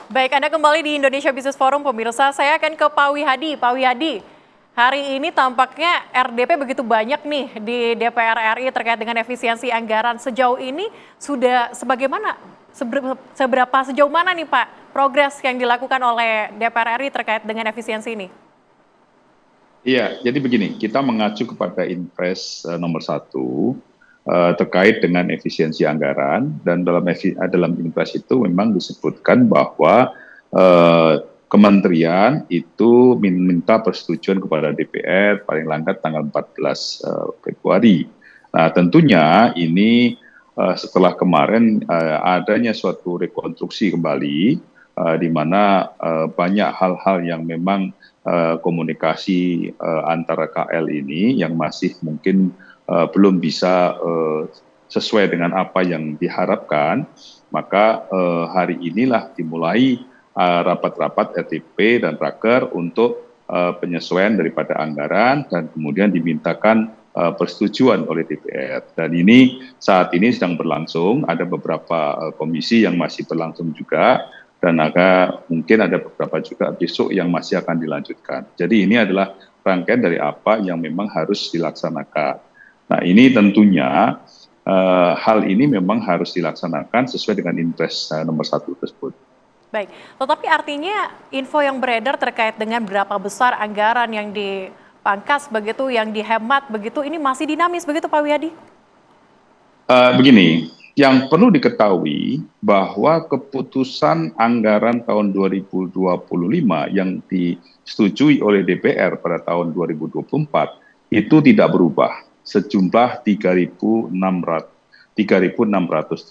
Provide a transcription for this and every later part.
Baik, Anda kembali di Indonesia Business Forum, pemirsa. Saya akan ke Pak Wihadi. Pak Wihadi, hari ini tampaknya RDP begitu banyak nih di DPR RI terkait dengan efisiensi anggaran. Sejauh ini sudah sejauh mana nih Pak progres yang dilakukan oleh DPR RI terkait dengan efisiensi ini? Iya, jadi begini, kita mengacu kepada Inpres nomor 1 terkait dengan efisiensi anggaran, dan dalam Inpres itu memang disebutkan bahwa kementerian itu minta persetujuan kepada DPR paling lambat tanggal 14 Februari. Nah, tentunya ini setelah kemarin adanya suatu rekonstruksi kembali, di mana banyak hal-hal yang memang komunikasi antara KL ini yang masih mungkin belum bisa sesuai dengan apa yang diharapkan, maka hari inilah dimulai rapat-rapat RTP dan Raker untuk penyesuaian daripada anggaran dan kemudian dimintakan persetujuan oleh DPR. Dan ini saat ini sedang berlangsung, ada beberapa komisi yang masih berlangsung juga, dan mungkin ada beberapa juga besok yang masih akan dilanjutkan. Jadi ini adalah rangkaian dari apa yang memang harus dilaksanakan. Nah, ini tentunya hal ini memang harus dilaksanakan sesuai dengan Inpres nomor 1 tersebut. Baik, tetapi artinya info yang beredar terkait dengan berapa besar anggaran yang dipangkas begitu, yang dihemat begitu, ini masih dinamis begitu Pak Wihadi? Begini, yang perlu diketahui bahwa keputusan anggaran tahun 2025 yang disetujui oleh DPR pada tahun 2024 itu tidak berubah, sejumlah 3.600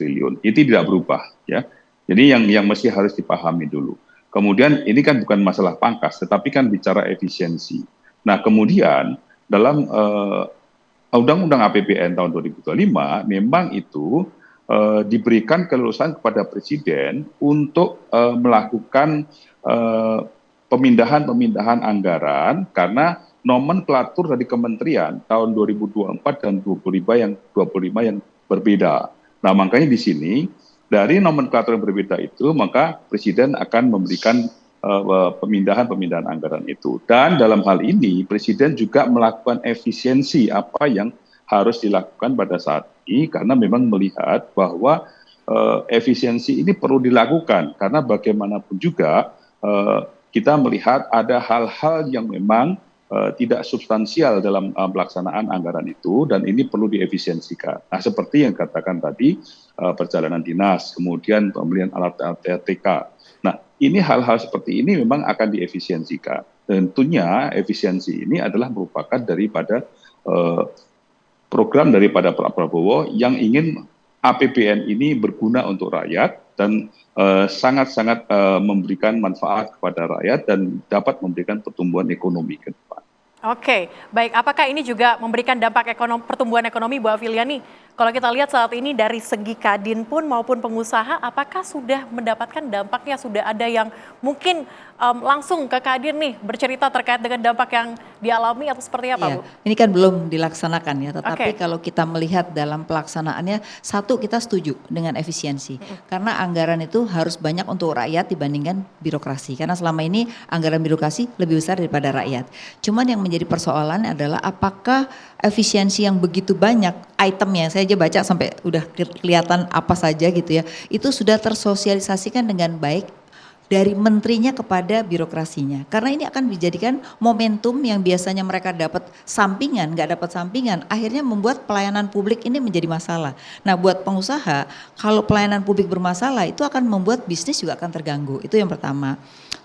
triliun. Itu tidak berubah, ya. Jadi yang mesti harus dipahami dulu. Kemudian ini kan bukan masalah pangkas, tetapi kan bicara efisiensi. Nah, kemudian dalam Undang-Undang APBN tahun 2025 memang itu diberikan keleluasan kepada Presiden untuk melakukan pemindahan anggaran karena nomenklatur dari kementerian tahun 2024 dan 2025 yang berbeda. Nah, makanya di sini dari nomenklatur yang berbeda itu, maka Presiden akan memberikan pemindahan anggaran itu. Dan dalam hal ini Presiden juga melakukan efisiensi apa yang harus dilakukan pada saat ini, karena memang melihat bahwa efisiensi ini perlu dilakukan karena bagaimanapun juga kita melihat ada hal-hal yang memang tidak substansial dalam pelaksanaan anggaran itu, dan ini perlu diefisiensikan. Nah, seperti yang katakan tadi, perjalanan dinas, kemudian pembelian alat-alat TK. Nah, ini hal-hal seperti ini memang akan diefisiensikan. Tentunya efisiensi ini adalah merupakan daripada program daripada Pak Prabowo yang ingin APBN ini berguna untuk rakyat dan sangat-sangat memberikan manfaat kepada rakyat dan dapat memberikan pertumbuhan ekonomi ke depan. Oke, baik. Apakah ini juga memberikan dampak pertumbuhan ekonomi, Bu Afiliani? Kalau kita lihat saat ini dari segi Kadin pun maupun pengusaha, apakah sudah mendapatkan dampaknya? Sudah ada yang mungkin langsung ke Kadin nih bercerita terkait dengan dampak yang dialami atau seperti apa, Bu? Ini kan belum dilaksanakan ya, tetapi kalau kita melihat dalam pelaksanaannya, satu, kita setuju dengan efisiensi. Karena anggaran itu harus banyak untuk rakyat dibandingkan birokrasi. Karena selama ini anggaran birokrasi lebih besar daripada rakyat. Cuman yang menjadi persoalan adalah apakah efisiensi yang begitu banyak itemnya, saya aja baca sampai udah kelihatan apa saja gitu ya, itu sudah tersosialisasikan dengan baik dari menterinya kepada birokrasinya. Karena ini akan dijadikan momentum yang biasanya mereka dapat sampingan, nggak dapat sampingan, akhirnya membuat pelayanan publik ini menjadi masalah. Nah, buat pengusaha, kalau pelayanan publik bermasalah itu akan membuat bisnis juga akan terganggu. Itu yang pertama.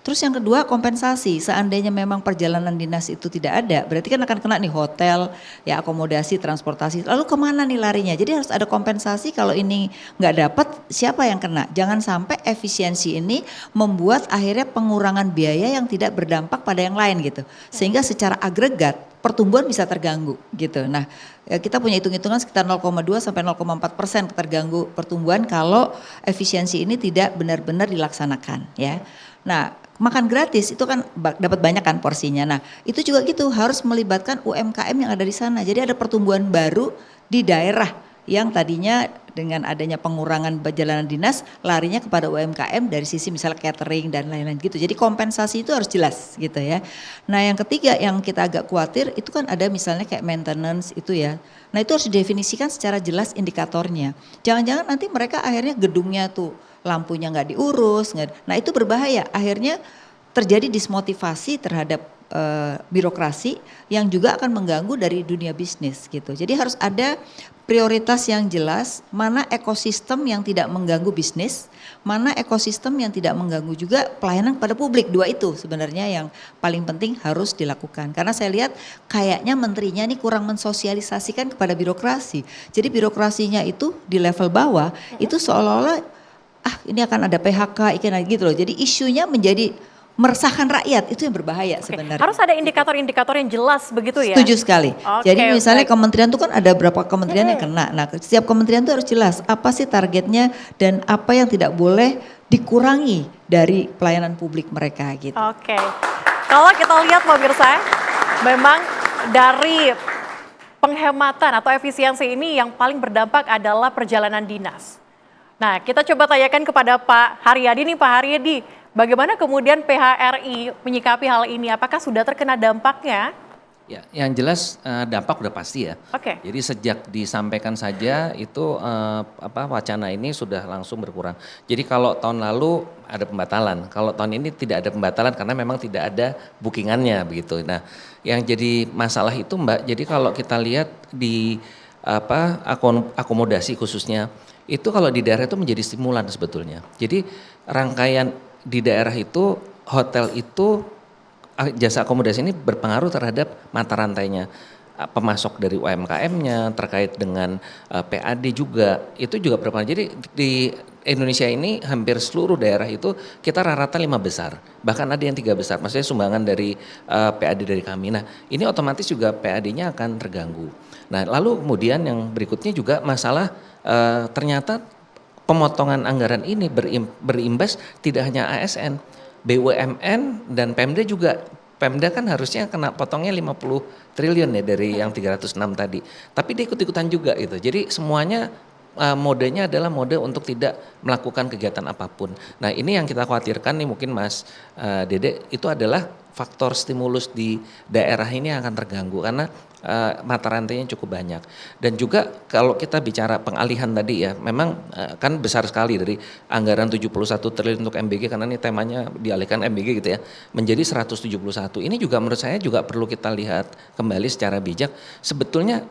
Terus yang kedua, kompensasi. Seandainya memang perjalanan dinas itu tidak ada, berarti kan akan kena nih hotel, ya akomodasi, transportasi. Lalu kemana nih larinya? Jadi harus ada kompensasi. Kalau ini nggak dapat, siapa yang kena? Jangan sampai efisiensi ini membuat akhirnya pengurangan biaya yang tidak berdampak pada yang lain gitu. Sehingga secara agregat pertumbuhan bisa terganggu gitu. Nah, kita punya hitung-hitungan sekitar 0,2 sampai 0,4% terganggu pertumbuhan kalau efisiensi ini tidak benar-benar dilaksanakan ya. Nah, makan gratis itu kan dapat banyak kan porsinya. Nah, itu juga gitu harus melibatkan UMKM yang ada di sana. Jadi ada pertumbuhan baru di daerah yang tadinya dengan adanya pengurangan perjalanan dinas larinya kepada UMKM dari sisi misalnya catering dan lain-lain gitu. Jadi kompensasi itu harus jelas gitu ya. Nah yang ketiga yang kita agak khawatir itu kan ada misalnya kayak maintenance itu ya. Nah itu harus didefinisikan secara jelas indikatornya. Jangan-jangan nanti mereka akhirnya gedungnya tuh lampunya nggak diurus. Nah itu berbahaya. Akhirnya terjadi dismotivasi terhadap birokrasi yang juga akan mengganggu dari dunia bisnis gitu. Jadi harus ada prioritas yang jelas, mana ekosistem yang tidak mengganggu bisnis, mana ekosistem yang tidak mengganggu juga pelayanan kepada publik. Dua itu sebenarnya yang paling penting harus dilakukan. Karena saya lihat kayaknya menterinya ini kurang mensosialisasikan kepada birokrasi. Jadi birokrasinya itu di level bawah itu seolah-olah ini akan ada PHK, gitu loh. Jadi isunya menjadi meresahkan rakyat, itu yang berbahaya sebenarnya. Harus ada indikator-indikator yang jelas begitu ya? Setuju sekali. Jadi misalnya kementerian itu kan ada berapa kementerian yang kena. Nah setiap kementerian itu harus jelas apa sih targetnya dan apa yang tidak boleh dikurangi dari pelayanan publik mereka gitu. Oke, kalau kita lihat pemirsa, memang dari penghematan atau efisiensi ini yang paling berdampak adalah perjalanan dinas. Nah kita coba tanyakan kepada Pak Haryadi nih, Pak Haryadi. Bagaimana kemudian PHRI menyikapi hal ini? Apakah sudah terkena dampaknya? Ya, yang jelas dampak udah pasti ya. Oke. Jadi sejak disampaikan saja itu wacana ini sudah langsung berkurang. Jadi kalau tahun lalu ada pembatalan, kalau tahun ini tidak ada pembatalan karena memang tidak ada bookingannya begitu. Nah, yang jadi masalah itu Mbak, jadi kalau kita lihat di akomodasi khususnya itu kalau di daerah itu menjadi stimulan sebetulnya. Jadi rangkaian di daerah itu, hotel itu, jasa akomodasi ini berpengaruh terhadap mata rantainya. Pemasok dari UMKM-nya, terkait dengan PAD juga, itu juga berpengaruh. Jadi di Indonesia ini hampir seluruh daerah itu kita rata-rata 5 besar. Bahkan ada yang 3 besar, maksudnya sumbangan dari PAD dari kami. Nah ini otomatis juga PAD-nya akan terganggu. Nah lalu kemudian yang berikutnya juga masalah ternyata pemotongan anggaran ini berimbas tidak hanya ASN, BUMN dan Pemda juga. Pemda kan harusnya kena potongnya 50 triliun ya dari yang 306 tadi. Tapi dia ikut-ikutan juga gitu. Jadi semuanya modenya adalah mode untuk tidak melakukan kegiatan apapun. Nah ini yang kita khawatirkan nih mungkin Mas Dede, itu adalah faktor stimulus di daerah ini akan terganggu karena mata rantainya cukup banyak. Dan juga kalau kita bicara pengalihan tadi ya, memang kan besar sekali dari anggaran 71 triliun untuk MBG karena ini temanya dialihkan MBG gitu ya, menjadi 171. Ini juga menurut saya juga perlu kita lihat kembali secara bijak. Sebetulnya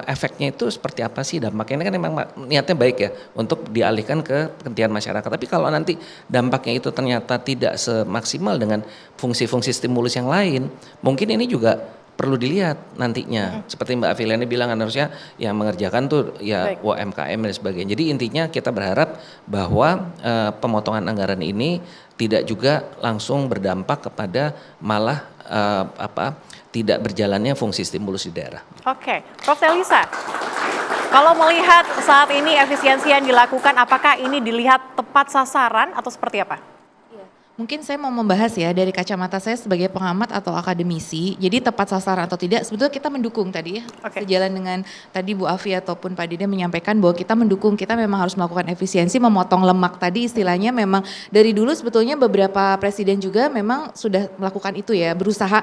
efeknya itu seperti apa sih dampaknya? Ini kan memang niatnya baik ya untuk dialihkan ke kepentingan masyarakat. Tapi kalau nanti dampaknya itu ternyata tidak semaksimal dengan fungsi-fungsi stimulus yang lain, mungkin ini juga perlu dilihat nantinya. Seperti Mbak Afiliani bilang kan harusnya yang mengerjakan tuh ya UMKM dan sebagainya. Jadi intinya kita berharap bahwa pemotongan anggaran ini tidak juga langsung berdampak kepada malah tidak berjalannya fungsi stimulus di daerah. Oke, Prof. Telisa, kalau melihat saat ini efisiensi yang dilakukan, apakah ini dilihat tepat sasaran atau seperti apa? Mungkin saya mau membahas ya dari kacamata saya sebagai pengamat atau akademisi. Jadi tepat sasaran atau tidak, sebetulnya kita mendukung tadi ya. Sejalan dengan tadi Bu Afi ataupun Pak Dede menyampaikan bahwa kita mendukung, kita memang harus melakukan efisiensi, memotong lemak tadi istilahnya memang dari dulu sebetulnya beberapa presiden juga memang sudah melakukan itu ya. Berusaha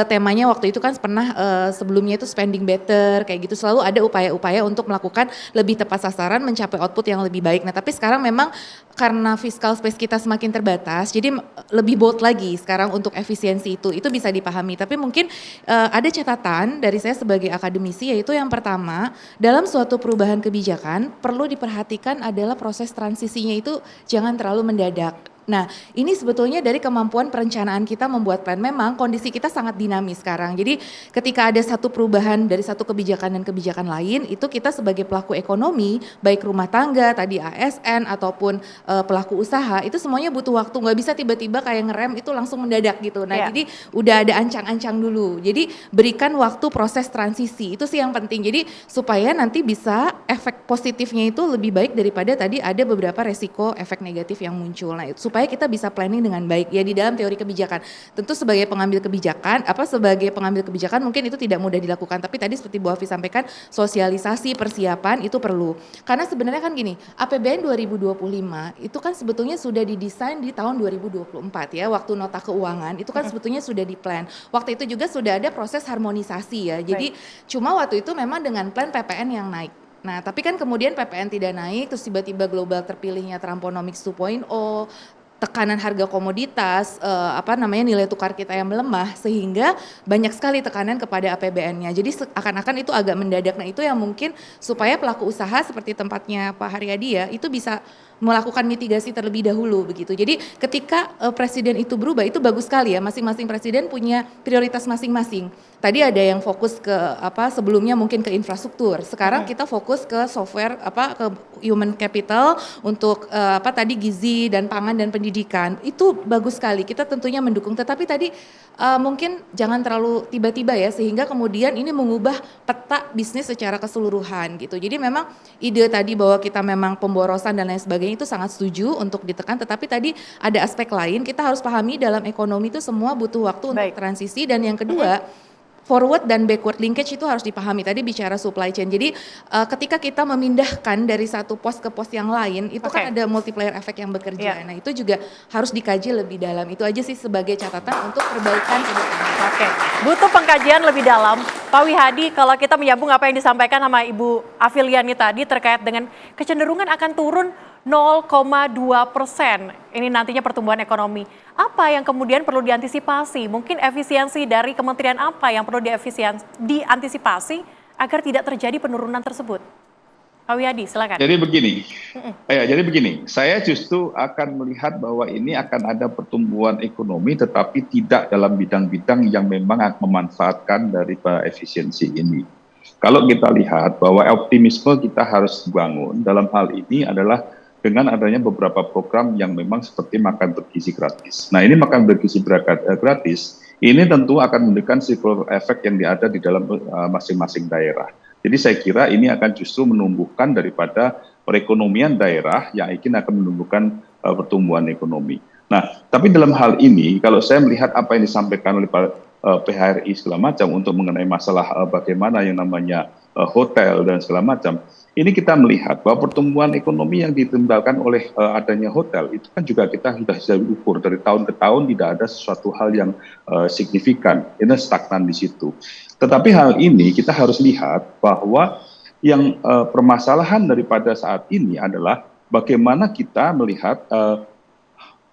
temanya waktu itu kan pernah sebelumnya itu spending better kayak gitu. Selalu ada upaya-upaya untuk melakukan lebih tepat sasaran, mencapai output yang lebih baik. Nah tapi sekarang memang karena fiscal space kita semakin terbatas, jadi lebih bold lagi sekarang untuk efisiensi itu bisa dipahami. Tapi mungkin ada catatan dari saya sebagai akademisi, yaitu yang pertama, dalam suatu perubahan kebijakan perlu diperhatikan adalah proses transisinya itu jangan terlalu mendadak. Nah ini sebetulnya dari kemampuan perencanaan kita membuat plan. Memang kondisi kita sangat dinamis sekarang. Jadi ketika ada satu perubahan dari satu kebijakan dan kebijakan lain, itu kita sebagai pelaku ekonomi, baik rumah tangga, tadi ASN ataupun pelaku usaha, itu semuanya butuh waktu. Nggak bisa tiba-tiba kayak ngerem itu langsung mendadak gitu. Nah jadi udah ada ancang-ancang dulu. Jadi berikan waktu proses transisi, itu sih yang penting. Jadi supaya nanti bisa efek positifnya itu lebih baik daripada tadi ada beberapa resiko efek negatif yang muncul. Nah supaya kita bisa planning dengan baik ya di dalam teori kebijakan. Tentu sebagai pengambil kebijakan mungkin itu tidak mudah dilakukan, tapi tadi seperti Bu Afi sampaikan, sosialisasi, persiapan itu perlu. Karena sebenarnya kan gini, APBN 2025 itu kan sebetulnya sudah didesain di tahun 2024 ya, waktu nota keuangan itu kan sebetulnya sudah diplan. Waktu itu juga sudah ada proses harmonisasi ya. Jadi cuma waktu itu memang dengan plan PPN yang naik. Nah, tapi kan kemudian PPN tidak naik, terus tiba-tiba global terpilihnya Trumponomics 2.0, tekanan harga komoditas, nilai tukar kita yang melemah, sehingga banyak sekali tekanan kepada APBN-nya. Jadi akan-akan itu agak mendadak. Nah, itu yang mungkin supaya pelaku usaha seperti tempatnya Pak Haryadi ya, itu bisa melakukan mitigasi terlebih dahulu begitu. Jadi ketika presiden itu berubah, itu bagus sekali ya, masing-masing presiden punya prioritas masing-masing. Tadi ada yang fokus ke sebelumnya mungkin ke infrastruktur. Sekarang kita fokus ke software ke human capital untuk tadi gizi dan pangan dan pendidikan. Itu bagus sekali. Kita tentunya mendukung. Tetapi tadi mungkin jangan terlalu tiba-tiba ya, sehingga kemudian ini mengubah peta bisnis secara keseluruhan gitu. Jadi memang ide tadi bahwa kita memang pemborosan dan lain sebagainya itu sangat setuju untuk ditekan. Tetapi tadi ada aspek lain, kita harus pahami dalam ekonomi itu semua butuh waktu untuk transisi. Dan yang kedua, forward dan backward linkage itu harus dipahami. Tadi bicara supply chain. Jadi ketika kita memindahkan dari satu pos ke pos yang lain, itu kan ada multiplier effect yang bekerja. Nah, itu juga harus dikaji lebih dalam. Itu aja sih sebagai catatan untuk perbaikan ke depan. Butuh pengkajian lebih dalam. Pak Wihadi, kalau kita menyambung apa yang disampaikan sama Ibu Afiliani tadi terkait dengan kecenderungan akan turun 0,2%. Ini nantinya pertumbuhan ekonomi. Apa yang kemudian perlu diantisipasi? Mungkin efisiensi dari kementerian apa yang perlu diantisipasi agar tidak terjadi penurunan tersebut? Pak Wihadi, silakan. Jadi begini, saya justru akan melihat bahwa ini akan ada pertumbuhan ekonomi, tetapi tidak dalam bidang-bidang yang memang memanfaatkan dari efisiensi ini. Kalau kita lihat bahwa optimisme kita harus bangun dalam hal ini adalah dengan adanya beberapa program yang memang seperti makan bergizi gratis. Nah, ini makan bergizi gratis, ini tentu akan memberikan circular effect yang ada di dalam masing-masing daerah. Jadi saya kira ini akan justru menumbuhkan daripada perekonomian daerah yang akan menumbuhkan pertumbuhan ekonomi. Nah, tapi dalam hal ini, kalau saya melihat apa yang disampaikan oleh PHRI segala macam untuk mengenai masalah bagaimana yang namanya hotel dan segala macam, ini kita melihat bahwa pertumbuhan ekonomi yang ditimbulkan oleh adanya hotel itu kan juga kita sudah bisa ukur dari tahun ke tahun, tidak ada sesuatu hal yang signifikan, ini stagnan di situ. Tetapi hal ini kita harus lihat bahwa yang permasalahan daripada saat ini adalah bagaimana kita melihat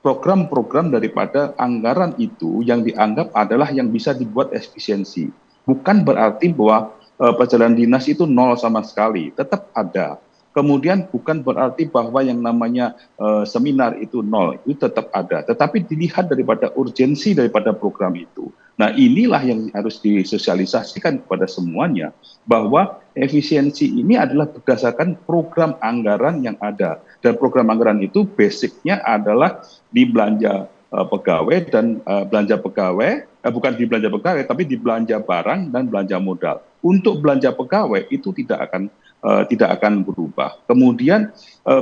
program-program daripada anggaran itu yang dianggap adalah yang bisa dibuat efisiensi. Bukan berarti bahwa perjalanan dinas itu nol sama sekali, tetap ada. Kemudian bukan berarti bahwa yang namanya seminar itu nol, itu tetap ada. Tetapi dilihat daripada urgensi daripada program itu. Nah, inilah yang harus disosialisasikan kepada semuanya, bahwa efisiensi ini adalah berdasarkan program anggaran yang ada. Dan program anggaran itu basicnya adalah di belanja pegawai dan belanja pegawai, bukan di belanja pegawai, tapi di belanja barang dan belanja modal. Untuk belanja pegawai itu tidak akan berubah. Kemudian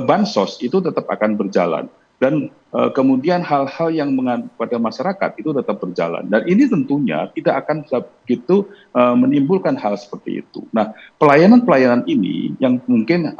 bansos itu tetap akan berjalan, dan kemudian hal-hal yang pada masyarakat itu tetap berjalan. Dan ini tentunya tidak akan begitu menimbulkan hal seperti itu. Nah, pelayanan-pelayanan ini yang mungkin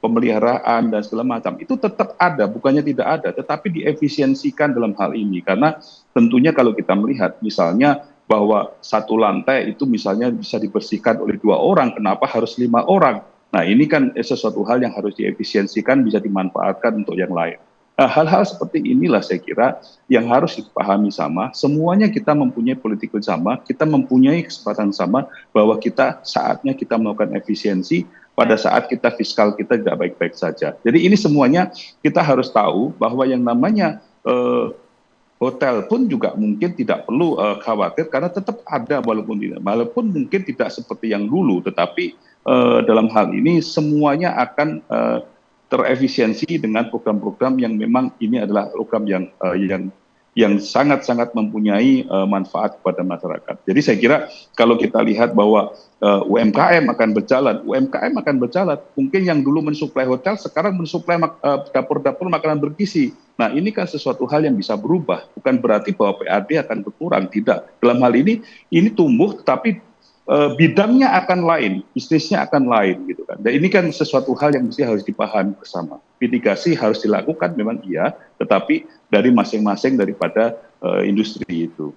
pemeliharaan dan segala macam itu tetap ada, bukannya tidak ada, tetapi diefisiensikan dalam hal ini. Karena tentunya kalau kita melihat misalnya bahwa satu lantai itu misalnya bisa dibersihkan oleh 2 orang, kenapa harus 5 orang? Nah, ini kan sesuatu hal yang harus diefisiensikan, bisa dimanfaatkan untuk yang lain. Nah, hal-hal seperti inilah saya kira yang harus dipahami sama, semuanya kita mempunyai politik bersama, kita mempunyai kesempatan sama bahwa saatnya kita melakukan efisiensi pada saat kita fiskal kita tidak baik-baik saja. Jadi ini semuanya kita harus tahu bahwa yang namanya hotel pun juga mungkin tidak perlu khawatir karena tetap ada walaupun mungkin tidak seperti yang dulu, tetapi dalam hal ini semuanya akan terefisiensi dengan program-program yang memang ini adalah program yang yang sangat-sangat mempunyai manfaat kepada masyarakat. Jadi saya kira kalau kita lihat bahwa UMKM akan berjalan. Mungkin yang dulu mensuplai hotel sekarang mensuplai dapur-dapur makanan bergizi. Nah, ini kan sesuatu hal yang bisa berubah. Bukan berarti bahwa PAD akan berkurang, tidak. Dalam hal ini tumbuh, tetapi bidangnya akan lain, bisnisnya akan lain gitu kan. Dan ini kan sesuatu hal yang mesti harus dipahami bersama. Mitigasi harus dilakukan memang iya, tetapi dari masing-masing daripada industri itu.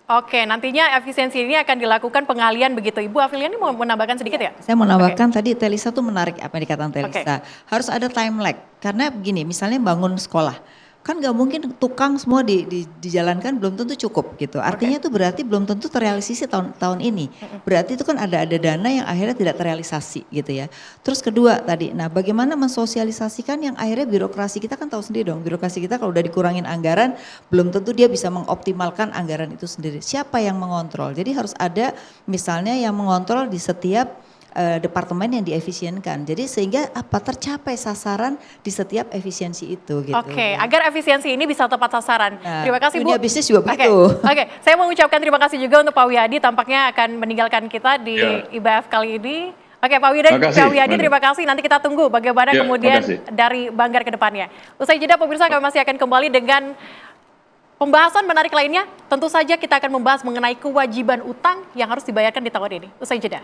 Oke, nantinya efisiensi ini akan dilakukan pengalian begitu. Ibu Afiliani mau menambahkan sedikit ya? Saya mau nambahkan tadi Telisa tuh menarik apa yang dikatakan Telisa. Harus ada time lag, karena begini, misalnya bangun sekolah. Kan nggak mungkin tukang semua dijalankan belum tentu cukup gitu. Artinya itu berarti belum tentu terrealisasi tahun ini. Berarti itu kan ada dana yang akhirnya tidak terrealisasi gitu ya. Terus kedua tadi, nah bagaimana mensosialisasikan yang akhirnya birokrasi kita kan tahu sendiri dong. Birokrasi kita kalau udah dikurangin anggaran, belum tentu dia bisa mengoptimalkan anggaran itu sendiri. Siapa yang mengontrol? Jadi harus ada misalnya yang mengontrol di setiap departemen yang diefisienkan. Jadi sehingga tercapai sasaran di setiap efisiensi itu gitu. Oke, agar efisiensi ini bisa tepat sasaran. Nah, terima kasih Bu. Dunia bisnis juga begitu. Oke, saya mau ucapkan terima kasih juga untuk Pak Wiyadi, tampaknya akan meninggalkan kita di IBF kali ini. Oke, Pak Wiyadi, terima kasih. Nanti kita tunggu bagaimana kemudian dari Banggar ke depannya. Usai jeda pemirsa, kami masih akan kembali dengan pembahasan menarik lainnya. Tentu saja kita akan membahas mengenai kewajiban utang yang harus dibayarkan di tahun ini. Usai jeda.